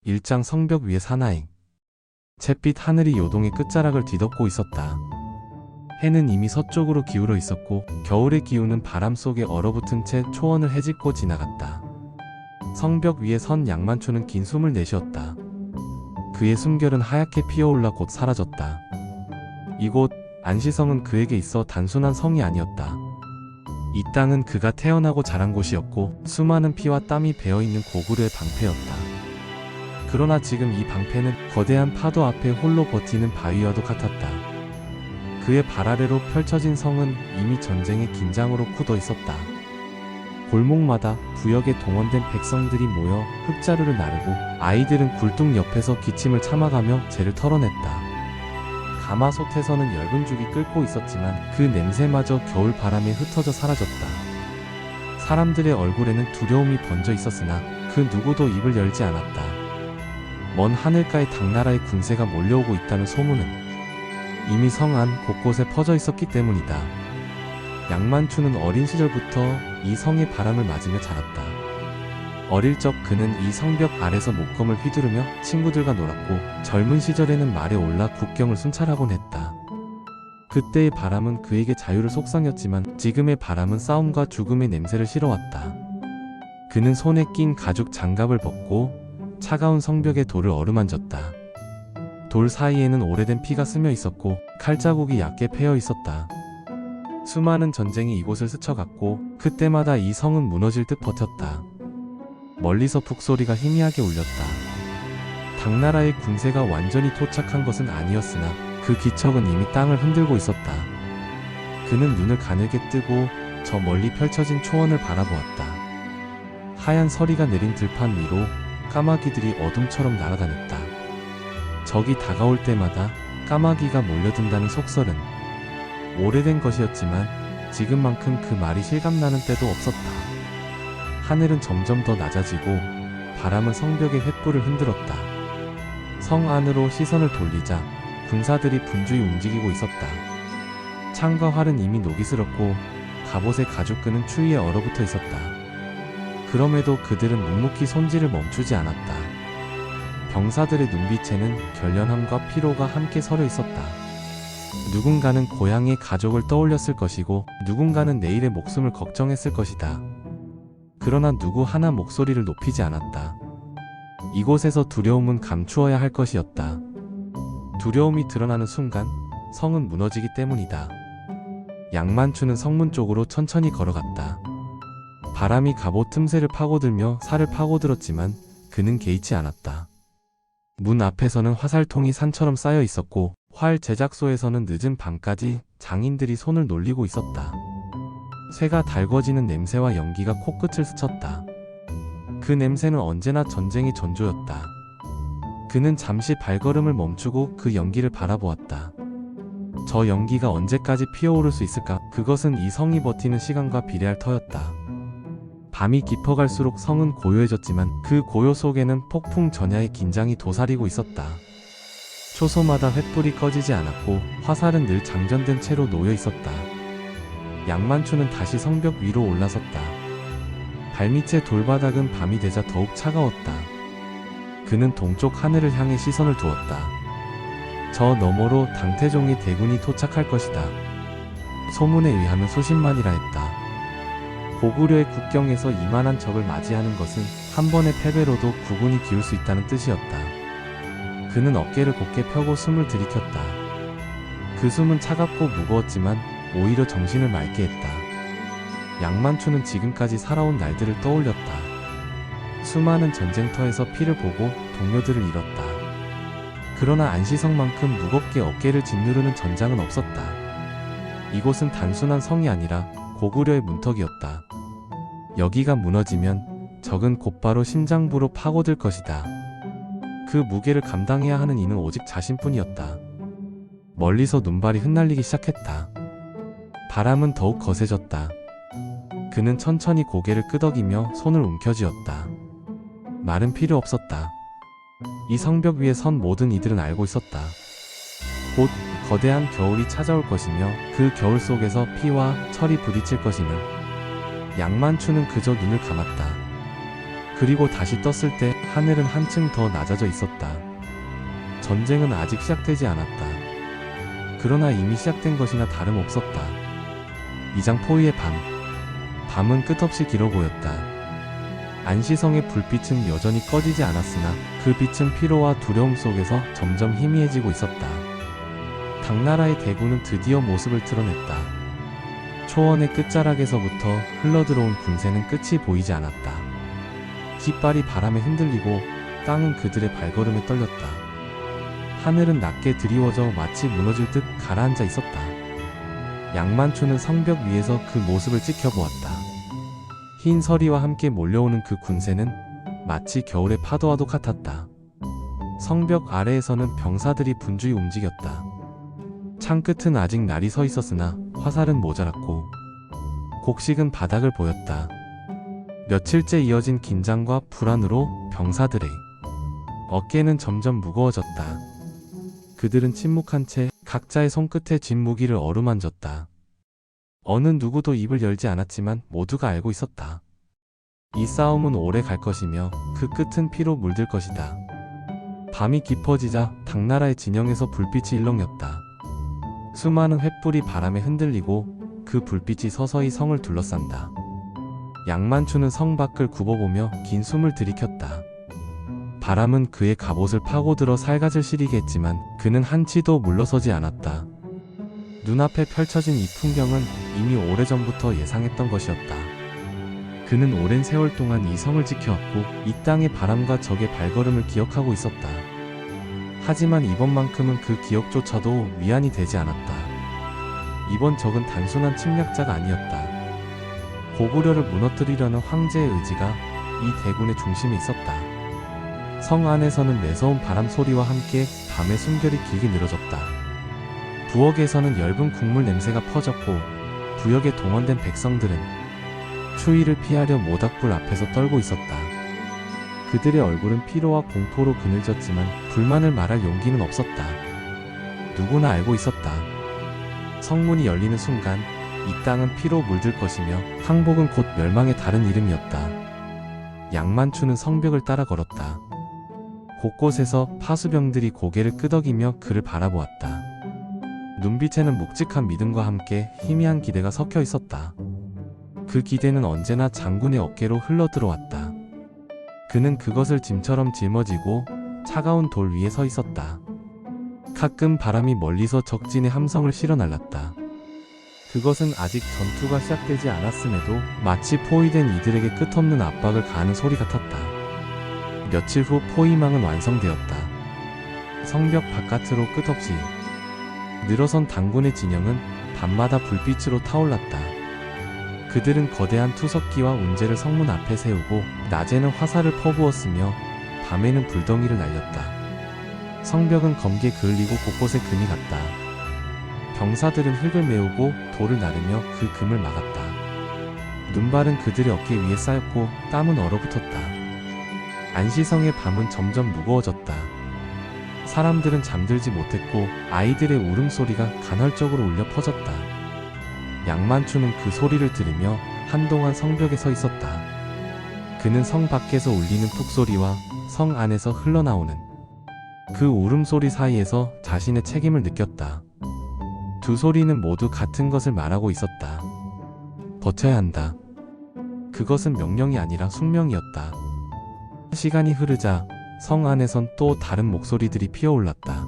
일장 성벽 위의 사나잉. 잿빛 하늘이 요동의 끝자락을 뒤덮고 있었다. 해는 이미 서쪽으로 기울어 있었고 겨울의 기운은 바람 속에 얼어붙은 채 초원을 헤집고 지나갔다. 성벽 위에 선 양만초는 긴 숨을 내쉬었다. 그의 숨결은 하얗게 피어올라 곧 사라졌다. 이곳 안시성은 그에게 있어 단순한 성이 아니었다. 이 땅은 그가 태어나고 자란 곳이었고 수많은 피와 땀이 배어있는 고구려의 방패였다. 그러나 지금 이 방패는 거대한 파도 앞에 홀로 버티는 바위와도 같았다. 그의 발 아래로 펼쳐진 성은 이미 전쟁의 긴장으로 굳어 있었다. 골목마다 부역에 동원된 백성들이 모여 흙자루를 나르고 아이들은 굴뚝 옆에서 기침을 참아가며 재를 털어냈다. 가마솥에서는 엷은 죽이 끓고 있었지만 그 냄새마저 겨울 바람에 흩어져 사라졌다. 사람들의 얼굴에는 두려움이 번져 있었으나 그 누구도 입을 열지 않았다. 먼 하늘가에 당나라의 군세가 몰려오고 있다는 소문은 이미 성 안 곳곳에 퍼져 있었기 때문이다. 양만추는 어린 시절부터 이 성의 바람을 맞으며 자랐다. 어릴 적 그는 이 성벽 아래서 목검을 휘두르며 친구들과 놀았고 젊은 시절에는 말에 올라 국경을 순찰하곤 했다. 그때의 바람은 그에게 자유를 속삭였지만 지금의 바람은 싸움과 죽음의 냄새를 실어왔다. 그는 손에 낀 가죽 장갑을 벗고 차가운 성벽의 돌을 어루만졌다. 돌 사이에는 오래된 피가 스며 있었고 칼자국이 얕게 패여 있었다. 수많은 전쟁이 이곳을 스쳐갔고 그때마다 이 성은 무너질 듯 버텼다. 멀리서 북소리가 희미하게 울렸다. 당나라의 군세가 완전히 토착한 것은 아니었으나 그 기척은 이미 땅을 흔들고 있었다. 그는 눈을 가늘게 뜨고 저 멀리 펼쳐진 초원을 바라보았다. 하얀 서리가 내린 들판 위로 까마귀들이 어둠처럼 날아다녔다. 적이 다가올 때마다 까마귀가 몰려든다는 속설은 오래된 것이었지만 지금만큼 그 말이 실감나는 때도 없었다. 하늘은 점점 더 낮아지고 바람은 성벽의 횃불을 흔들었다. 성 안으로 시선을 돌리자 군사들이 분주히 움직이고 있었다. 창과 활은 이미 녹이 슬었고 갑옷의 가죽끈은 추위에 얼어붙어 있었다. 그럼에도 그들은 묵묵히 손질을 멈추지 않았다. 병사들의 눈빛에는 결연함과 피로가 함께 서려 있었다. 누군가는 고향의 가족을 떠올렸을 것이고 누군가는 내일의 목숨을 걱정했을 것이다. 그러나 누구 하나 목소리를 높이지 않았다. 이곳에서 두려움은 감추어야 할 것이었다. 두려움이 드러나는 순간 성은 무너지기 때문이다. 양만추는 성문 쪽으로 천천히 걸어갔다. 바람이 갑옷 틈새를 파고들며 살을 파고들었지만 그는 개의치 않았다. 문 앞에서는 화살통이 산처럼 쌓여 있었고 활 제작소에서는 늦은 밤까지 장인들이 손을 놀리고 있었다. 쇠가 달궈지는 냄새와 연기가 코끝을 스쳤다. 그 냄새는 언제나 전쟁의 전조였다. 그는 잠시 발걸음을 멈추고 그 연기를 바라보았다. 저 연기가 언제까지 피어오를 수 있을까? 그것은 이 성이 버티는 시간과 비례할 터였다. 밤이 깊어갈수록 성은 고요해졌지만 그 고요 속에는 폭풍 전야의 긴장이 도사리고 있었다. 초소마다 횃불이 꺼지지 않았고 화살은 늘 장전된 채로 놓여 있었다. 양만추는 다시 성벽 위로 올라섰다. 발밑의 돌바닥은 밤이 되자 더욱 차가웠다. 그는 동쪽 하늘을 향해 시선을 두었다. 저 너머로 당태종의 대군이 도착할 것이다. 소문에 의하면 수십만이라 했다. 고구려의 국경에서 이만한 적을 맞이하는 것은 한 번의 패배로도 국운이 기울 수 있다는 뜻이었다. 그는 어깨를 곧게 펴고 숨을 들이켰다. 그 숨은 차갑고 무거웠지만 오히려 정신을 맑게 했다. 양만추는 지금까지 살아온 날들을 떠올렸다. 수많은 전쟁터에서 피를 보고 동료들을 잃었다. 그러나 안시성만큼 무겁게 어깨를 짓누르는 전장은 없었다. 이곳은 단순한 성이 아니라 고구려의 문턱이었다. 여기가 무너지면 적은 곧바로 심장부로 파고들 것이다. 그 무게를 감당해야 하는 이는 오직 자신뿐이었다. 멀리서 눈발이 흩날리기 시작했다. 바람은 더욱 거세졌다. 그는 천천히 고개를 끄덕이며 손을 움켜쥐었다. 말은 필요 없었다. 이 성벽 위에 선 모든 이들은 알고 있었다. 곧 거대한 겨울이 찾아올 것이며 그 겨울 속에서 피와 철이 부딪힐 것임을. 양만추는 그저 눈을 감았다. 그리고 다시 떴을 때 하늘은 한층 더 낮아져 있었다. 전쟁은 아직 시작되지 않았다. 그러나 이미 시작된 것이나 다름없었다. 이장포위의 밤. 밤은 끝없이 길어 보였다. 안시성의 불빛은 여전히 꺼지지 않았으나 그 빛은 피로와 두려움 속에서 점점 희미해지고 있었다. 당나라의 대군은 드디어 모습을 드러냈다. 초원의 끝자락에서부터 흘러들어온 군세는 끝이 보이지 않았다. 깃발이 바람에 흔들리고 땅은 그들의 발걸음에 떨렸다. 하늘은 낮게 드리워져 마치 무너질 듯 가라앉아 있었다. 양만추는 성벽 위에서 그 모습을 지켜보았다. 흰 서리와 함께 몰려오는 그 군세는 마치 겨울의 파도와도 같았다. 성벽 아래에서는 병사들이 분주히 움직였다. 창끝은 아직 날이 서 있었으나 화살은 모자랐고 곡식은 바닥을 보였다. 며칠째 이어진 긴장과 불안으로 병사들의 어깨는 점점 무거워졌다. 그들은 침묵한 채 각자의 손끝에 쥔 무기를 어루만졌다. 어느 누구도 입을 열지 않았지만 모두가 알고 있었다. 이 싸움은 오래 갈 것이며 그 끝은 피로 물들 것이다. 밤이 깊어지자 당나라의 진영에서 불빛이 일렁였다. 수많은 횃불이 바람에 흔들리고 그 불빛이 서서히 성을 둘러싼다. 양만추는 성 밖을 굽어보며 긴 숨을 들이켰다. 바람은 그의 갑옷을 파고들어 살갗을 시리게 했지만 그는 한치도 물러서지 않았다. 눈앞에 펼쳐진 이 풍경은 이미 오래전부터 예상했던 것이었다. 그는 오랜 세월 동안 이 성을 지켜왔고 이 땅의 바람과 적의 발걸음을 기억하고 있었다. 하지만 이번만큼은 그 기억조차도 위안이 되지 않았다. 이번 적은 단순한 침략자가 아니었다. 고구려를 무너뜨리려는 황제의 의지가 이 대군의 중심에 있었다. 성 안에서는 매서운 바람 소리와 함께 밤의 숨결이 길게 늘어졌다. 부엌에서는 엷은 국물 냄새가 퍼졌고 부역에 동원된 백성들은 추위를 피하려 모닥불 앞에서 떨고 있었다. 그들의 얼굴은 피로와 공포로 그늘졌지만 불만을 말할 용기는 없었다. 누구나 알고 있었다. 성문이 열리는 순간 이 땅은 피로 물들 것이며 항복은 곧 멸망의 다른 이름이었다. 양만추는 성벽을 따라 걸었다. 곳곳에서 파수병들이 고개를 끄덕이며 그를 바라보았다. 눈빛에는 묵직한 믿음과 함께 희미한 기대가 섞여 있었다. 그 기대는 언제나 장군의 어깨로 흘러들어왔다. 그는 그것을 짐처럼 짊어지고 차가운 돌 위에 서 있었다. 가끔 바람이 멀리서 적진의 함성을 실어 날랐다. 그것은 아직 전투가 시작되지 않았음에도 마치 포위된 이들에게 끝없는 압박을 가하는 소리 같았다. 며칠 후 포위망은 완성되었다. 성벽 바깥으로 끝없이 늘어선 당군의 진영은 밤마다 불빛으로 타올랐다. 그들은 거대한 투석기와 운제를 성문 앞에 세우고 낮에는 화살을 퍼부었으며 밤에는 불덩이를 날렸다. 성벽은 검게 그을리고 곳곳에 금이 갔다. 병사들은 흙을 메우고 돌을 나르며 그 금을 막았다. 눈발은 그들의 어깨 위에 쌓였고 땀은 얼어붙었다. 안시성의 밤은 점점 무거워졌다. 사람들은 잠들지 못했고 아이들의 울음소리가 간헐적으로 울려 퍼졌다. 양만추는 그 소리를 들으며 한동안 성벽에 서 있었다. 그는 성 밖에서 울리는 푹소리와 성 안에서 흘러나오는 그 울음소리 사이에서 자신의 책임을 느꼈다. 두 소리는 모두 같은 것을 말하고 있었다. 버텨야 한다. 그것은 명령이 아니라 숙명이었다. 시간이 흐르자 성 안에선 또 다른 목소리들이 피어올랐다.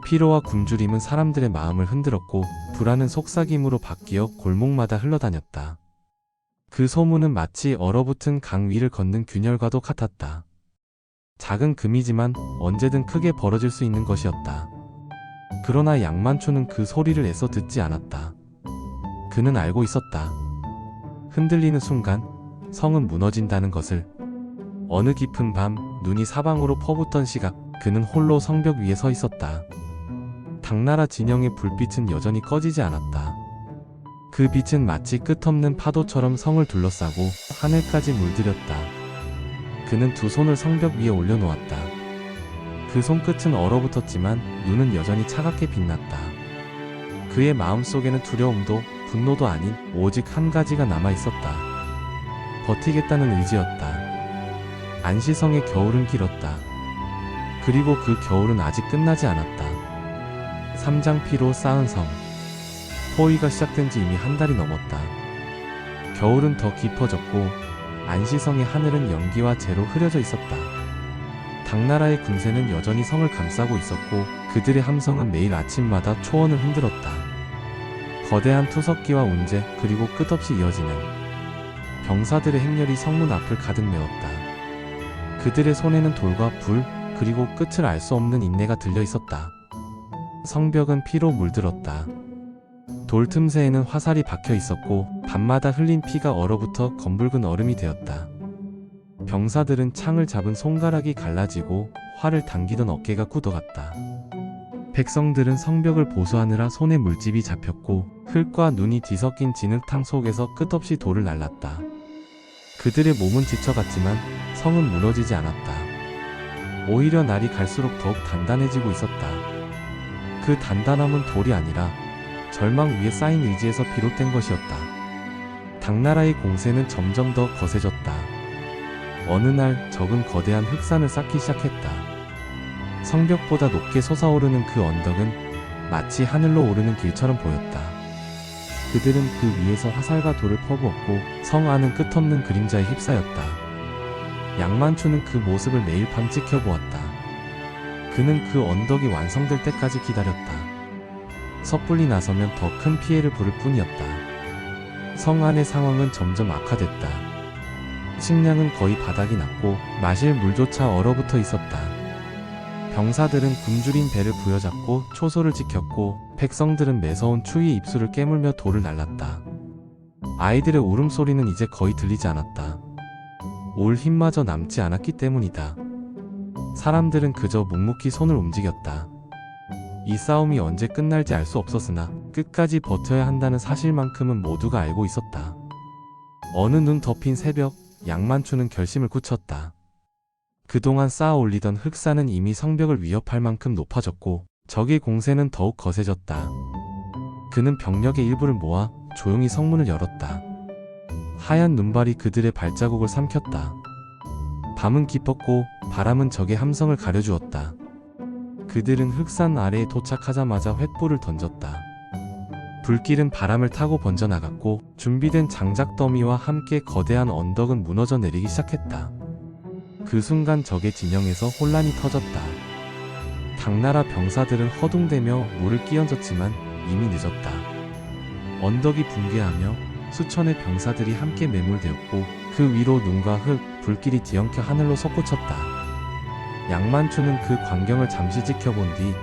피로와 굶주림은 사람들의 마음을 흔들었고 불안은 속삭임으로 바뀌어 골목마다 흘러다녔다. 그 소문은 마치 얼어붙은 강 위를 걷는 균열과도 같았다. 작은 금이지만 언제든 크게 벌어질 수 있는 것이었다. 그러나 양만추는 그 소리를 애써 듣지 않았다. 그는 알고 있었다. 흔들리는 순간 성은 무너진다는 것을. 어느 깊은 밤 눈이 사방으로 퍼붓던 시각 그는 홀로 성벽 위에 서 있었다. 당나라 진영의 불빛은 여전히 꺼지지 않았다. 그 빛은 마치 끝없는 파도처럼 성을 둘러싸고 하늘까지 물들였다. 그는 두 손을 성벽 위에 올려놓았다. 그 손끝은 얼어붙었지만 눈은 여전히 차갑게 빛났다. 그의 마음속에는 두려움도 분노도 아닌 오직 한 가지가 남아있었다. 버티겠다는 의지였다. 안시성의 겨울은 길었다. 그리고 그 겨울은 아직 끝나지 않았다. 삼장 피로 쌓은 성. 포위가 시작된 지 이미 한 달이 넘었다. 겨울은 더 깊어졌고 안시성의 하늘은 연기와 재로 흐려져 있었다. 당나라의 군세는 여전히 성을 감싸고 있었고 그들의 함성은 매일 아침마다 초원을 흔들었다. 거대한 투석기와 운제 그리고 끝없이 이어지는 병사들의 행렬이 성문 앞을 가득 메웠다. 그들의 손에는 돌과 불 그리고 끝을 알 수 없는 인내가 들려 있었다. 성벽은 피로 물들었다. 돌 틈새에는 화살이 박혀 있었고 밤마다 흘린 피가 얼어붙어 검붉은 얼음이 되었다. 병사들은 창을 잡은 손가락이 갈라지고 활을 당기던 어깨가 굳어갔다. 백성들은 성벽을 보수하느라 손에 물집이 잡혔고 흙과 눈이 뒤섞인 진흙탕 속에서 끝없이 돌을 날랐다. 그들의 몸은 지쳐갔지만 성은 무너지지 않았다. 오히려 날이 갈수록 더욱 단단해지고 있었다. 그 단단함은 돌이 아니라 절망 위에 쌓인 의지에서 비롯된 것이었다. 당나라의 공세는 점점 더 거세졌다. 어느 날 적은 거대한 흑산을 쌓기 시작했다. 성벽보다 높게 솟아오르는 그 언덕은 마치 하늘로 오르는 길처럼 보였다. 그들은 그 위에서 화살과 돌을 퍼부었고 성 안은 끝없는 그림자에 휩싸였다. 양만추는 그 모습을 매일 밤 지켜보았다. 그는 그 언덕이 완성될 때까지 기다렸다. 섣불리 나서면 더 큰 피해를 부를 뿐이었다. 성 안의 상황은 점점 악화됐다. 식량은 거의 바닥이 났고 마실 물조차 얼어붙어 있었다. 병사들은 굶주린 배를 부여잡고 초소를 지켰고 백성들은 매서운 추위에 입술을 깨물며 돌을 날랐다. 아이들의 울음소리는 이제 거의 들리지 않았다. 올 힘마저 남지 않았기 때문이다. 사람들은 그저 묵묵히 손을 움직였다. 이 싸움이 언제 끝날지 알 수 없었으나 끝까지 버텨야 한다는 사실만큼은 모두가 알고 있었다. 어느 눈 덮인 새벽, 양만추는 결심을 굳혔다. 그동안 쌓아 올리던 흑산은 이미 성벽을 위협할 만큼 높아졌고 적의 공세는 더욱 거세졌다. 그는 병력의 일부를 모아 조용히 성문을 열었다. 하얀 눈발이 그들의 발자국을 삼켰다. 밤은 깊었고 바람은 적의 함성을 가려주었다. 그들은 흑산 아래에 도착하자마자 횃불을 던졌다. 불길은 바람을 타고 번져나갔고 준비된 장작 더미와 함께 거대한 언덕은 무너져 내리기 시작했다. 그 순간 적의 진영에서 혼란이 터졌다. 당나라 병사들은 허둥대며 물을 끼얹었지만 이미 늦었다. 언덕이 붕괴하며 수천의 병사들이 함께 매몰되었고 그 위로 눈과 흙, 불길이 뒤엉켜 하늘로 솟구쳤다. 양만추는 그 광경을 잠시 지켜본 뒤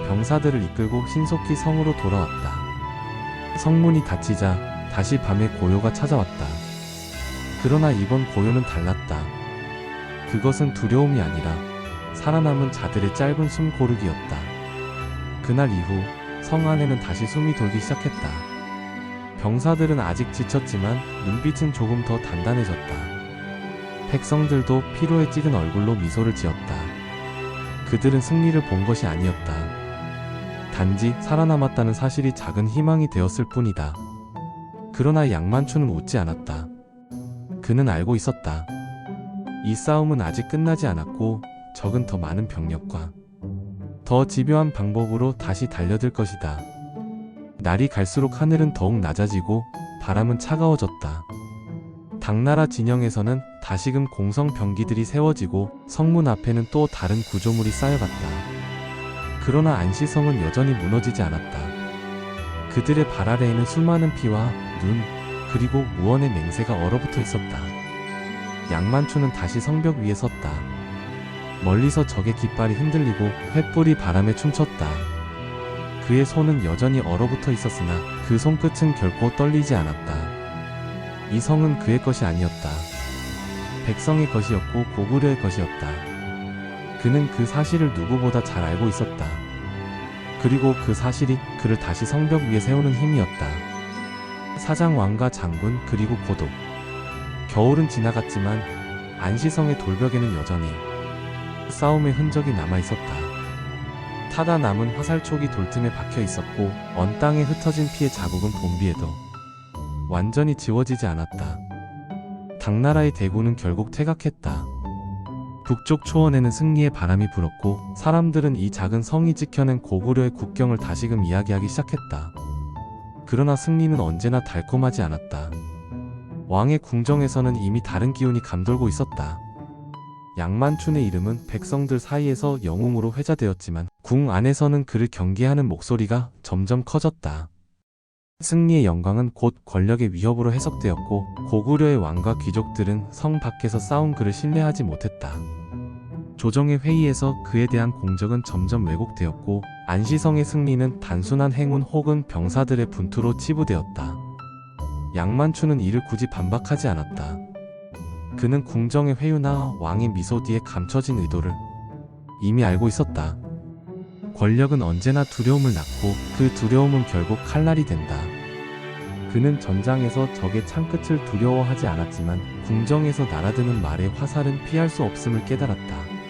병사들을 이끌고 신속히 성으로 돌아왔다. 성문이 닫히자 다시 밤의 고요가 찾아왔다. 그러나 이번 고요는 달랐다. 그것은 두려움이 아니라 살아남은 자들의 짧은 숨 고르기였다. 그날 이후 성 안에는 다시 숨이 돌기 시작했다. 병사들은 아직 지쳤지만 눈빛은 조금 더 단단해졌다. 백성들도 피로에 찌든 얼굴로 미소를 지었다. 그들은 승리를 본 것이 아니었다. 단지 살아남았다는 사실이 작은 희망이 되었을 뿐이다. 그러나 양만추는 웃지 않았다. 그는 알고 있었다. 이 싸움은 아직 끝나지 않았고 적은 더 많은 병력과 더 집요한 방법으로 다시 달려들 것이다. 날이 갈수록 하늘은 더욱 낮아지고 바람은 차가워졌다. 당나라 진영에서는 다시금 공성 병기들이 세워지고 성문 앞에는 또 다른 구조물이 쌓여갔다. 그러나 안시성은 여전히 무너지지 않았다. 그들의 발 아래에는 수많은 피와 눈 그리고 무언의 맹세가 얼어붙어 있었다. 양만추는 다시 성벽 위에 섰다. 멀리서 적의 깃발이 흔들리고 횃불이 바람에 춤췄다. 그의 손은 여전히 얼어붙어 있었으나 그 손끝은 결코 떨리지 않았다. 이 성은 그의 것이 아니었다. 백성의 것이었고 고구려의 것이었다. 그는 그 사실을 누구보다 잘 알고 있었다. 그리고 그 사실이 그를 다시 성벽 위에 세우는 힘이었다. 사장왕과 장군 그리고 고독. 겨울은 지나갔지만 안시성의 돌벽에는 여전히 싸움의 흔적이 남아있었다. 타다 남은 화살촉이 돌틈에 박혀 있었고 언 땅에 흩어진 피의 자국은 봄비에도 완전히 지워지지 않았다. 당나라의 대군은 결국 퇴각했다. 북쪽 초원에는 승리의 바람이 불었고 사람들은 이 작은 성이 지켜낸 고구려의 국경을 다시금 이야기하기 시작했다. 그러나 승리는 언제나 달콤하지 않았다. 왕의 궁정에서는 이미 다른 기운이 감돌고 있었다. 양만춘의 이름은 백성들 사이에서 영웅으로 회자되었지만 궁 안에서는 그를 경계하는 목소리가 점점 커졌다. 승리의 영광은 곧 권력의 위협으로 해석되었고 고구려의 왕과 귀족들은 성 밖에서 싸운 그를 신뢰하지 못했다. 조정의 회의에서 그에 대한 공적은 점점 왜곡되었고 안시성의 승리는 단순한 행운 혹은 병사들의 분투로 치부되었다. 양만춘은 이를 굳이 반박하지 않았다. 그는 궁정의 회유나 왕의 미소 뒤에 감춰진 의도를 이미 알고 있었다. 권력은 언제나 두려움을 낳고 그 두려움은 결국 칼날이 된다. 그는 전장에서 적의 창끝을 두려워하지 않았지만 궁정에서 날아드는 말의 화살은 피할 수 없음을 깨달았다.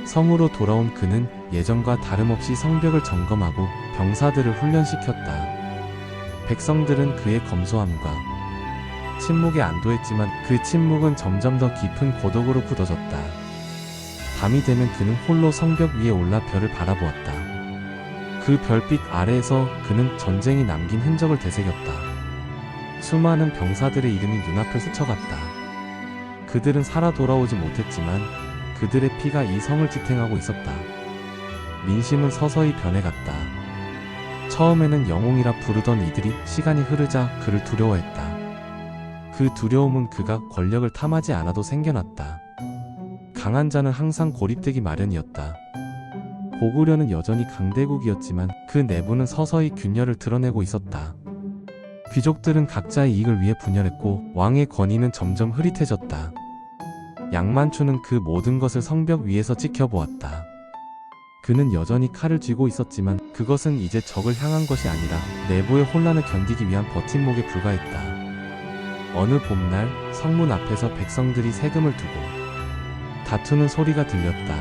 성으로 돌아온 그는 예전과 다름없이 성벽을 점검하고 병사들을 훈련시켰다. 백성들은 그의 검소함과 침묵에 안도했지만 그 침묵은 점점 더 깊은 고독으로 굳어졌다. 밤이 되면 그는 홀로 성벽 위에 올라 별을 바라보았다. 그 별빛 아래에서 그는 전쟁이 남긴 흔적을 되새겼다. 수많은 병사들의 이름이 눈앞을 스쳐갔다. 그들은 살아 돌아오지 못했지만 그들의 피가 이 성을 지탱하고 있었다. 민심은 서서히 변해갔다. 처음에는 영웅이라 부르던 이들이 시간이 흐르자 그를 두려워했다. 그 두려움은 그가 권력을 탐하지 않아도 생겨났다. 강한 자는 항상 고립되기 마련이었다. 고구려는 여전히 강대국이었지만 그 내부는 서서히 균열을 드러내고 있었다. 귀족들은 각자의 이익을 위해 분열했고 왕의 권위는 점점 흐릿해졌다. 양만춘은 그 모든 것을 성벽 위에서 지켜보았다. 그는 여전히 칼을 쥐고 있었지만 그것은 이제 적을 향한 것이 아니라 내부의 혼란을 견디기 위한 버팀목에 불과했다. 어느 봄날 성문 앞에서 백성들이 세금을 두고 다투는 소리가 들렸다.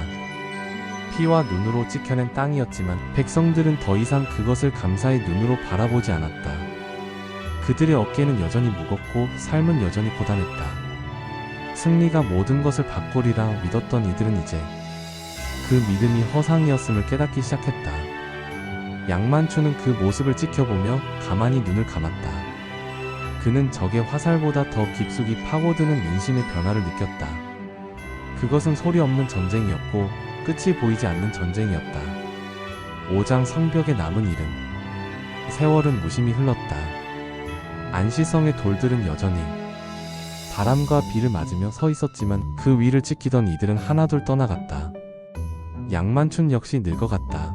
피와 눈으로 지켜낸 땅이었지만 백성들은 더 이상 그것을 감사의 눈으로 바라보지 않았다. 그들의 어깨는 여전히 무겁고 삶은 여전히 고단했다. 승리가 모든 것을 바꾸리라 믿었던 이들은 이제 그 믿음이 허상이었음을 깨닫기 시작했다. 양만춘은 그 모습을 지켜보며 가만히 눈을 감았다. 그는 적의 화살보다 더 깊숙이 파고드는 민심의 변화를 느꼈다. 그것은 소리 없는 전쟁이었고 끝이 보이지 않는 전쟁이었다. 오장 성벽에 남은 이름. 세월은 무심히 흘렀다. 안시성의 돌들은 여전히 바람과 비를 맞으며 서 있었지만 그 위를 지키던 이들은 하나둘 떠나갔다. 양만춘 역시 늙어갔다.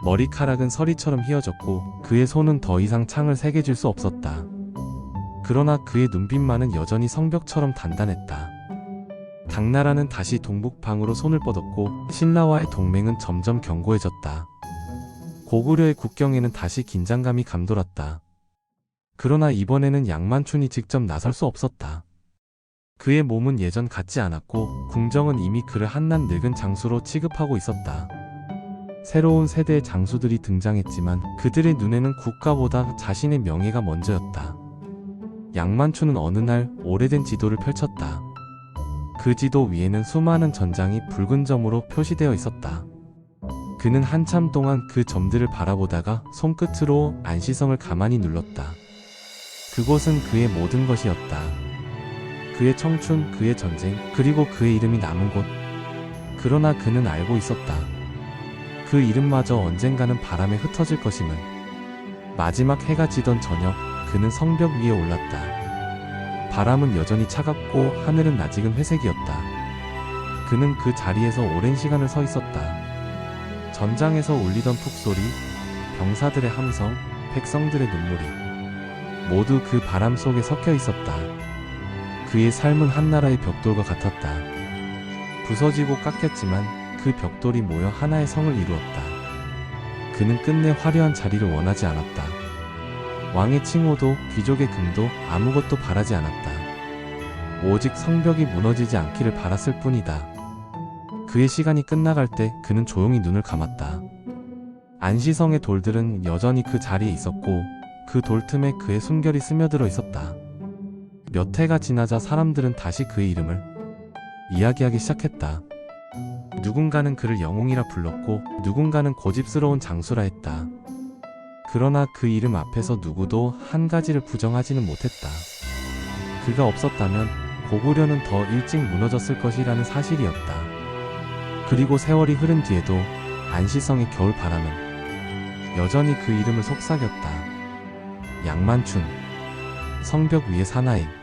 머리카락은 서리처럼 휘어졌고 그의 손은 더 이상 창을 새겨줄 수 없었다. 그러나 그의 눈빛만은 여전히 성벽처럼 단단했다. 당나라는 다시 동북방으로 손을 뻗었고 신라와의 동맹은 점점 견고해졌다. 고구려의 국경에는 다시 긴장감이 감돌았다. 그러나 이번에는 양만춘이 직접 나설 수 없었다. 그의 몸은 예전 같지 않았고 궁정은 이미 그를 한낱 늙은 장수로 취급하고 있었다. 새로운 세대의 장수들이 등장했지만 그들의 눈에는 국가보다 자신의 명예가 먼저였다. 양만춘은 어느 날 오래된 지도를 펼쳤다. 그 지도 위에는 수많은 전장이 붉은 점으로 표시되어 있었다. 그는 한참 동안 그 점들을 바라보다가 손끝으로 안시성을 가만히 눌렀다. 그곳은 그의 모든 것이었다. 그의 청춘, 그의 전쟁, 그리고 그의 이름이 남은 곳. 그러나 그는 알고 있었다. 그 이름마저 언젠가는 바람에 흩어질 것임을. 마지막 해가 지던 저녁, 그는 성벽 위에 올랐다. 바람은 여전히 차갑고 하늘은 아직은 회색이었다. 그는 그 자리에서 오랜 시간을 서 있었다. 전장에서 울리던 푹소리, 병사들의 함성, 백성들의 눈물이 모두 그 바람 속에 섞여 있었다. 그의 삶은 한나라의 벽돌과 같았다. 부서지고 깎였지만 그 벽돌이 모여 하나의 성을 이루었다. 그는 끝내 화려한 자리를 원하지 않았다. 왕의 칭호도 귀족의 금도 아무것도 바라지 않았다. 오직 성벽이 무너지지 않기를 바랐을 뿐이다. 그의 시간이 끝나갈 때 그는 조용히 눈을 감았다. 안시성의 돌들은 여전히 그 자리에 있었고 그 돌틈에 그의 숨결이 스며들어 있었다. 몇 해가 지나자 사람들은 다시 그의 이름을 이야기하기 시작했다. 누군가는 그를 영웅이라 불렀고 누군가는 고집스러운 장수라 했다. 그러나 그 이름 앞에서 누구도 한 가지를 부정하지는 못했다. 그가 없었다면 고구려는 더 일찍 무너졌을 것이라는 사실이었다. 그리고 세월이 흐른 뒤에도 안시성의 겨울 바람은 여전히 그 이름을 속삭였다. 양만춘, 성벽 위의 사나이.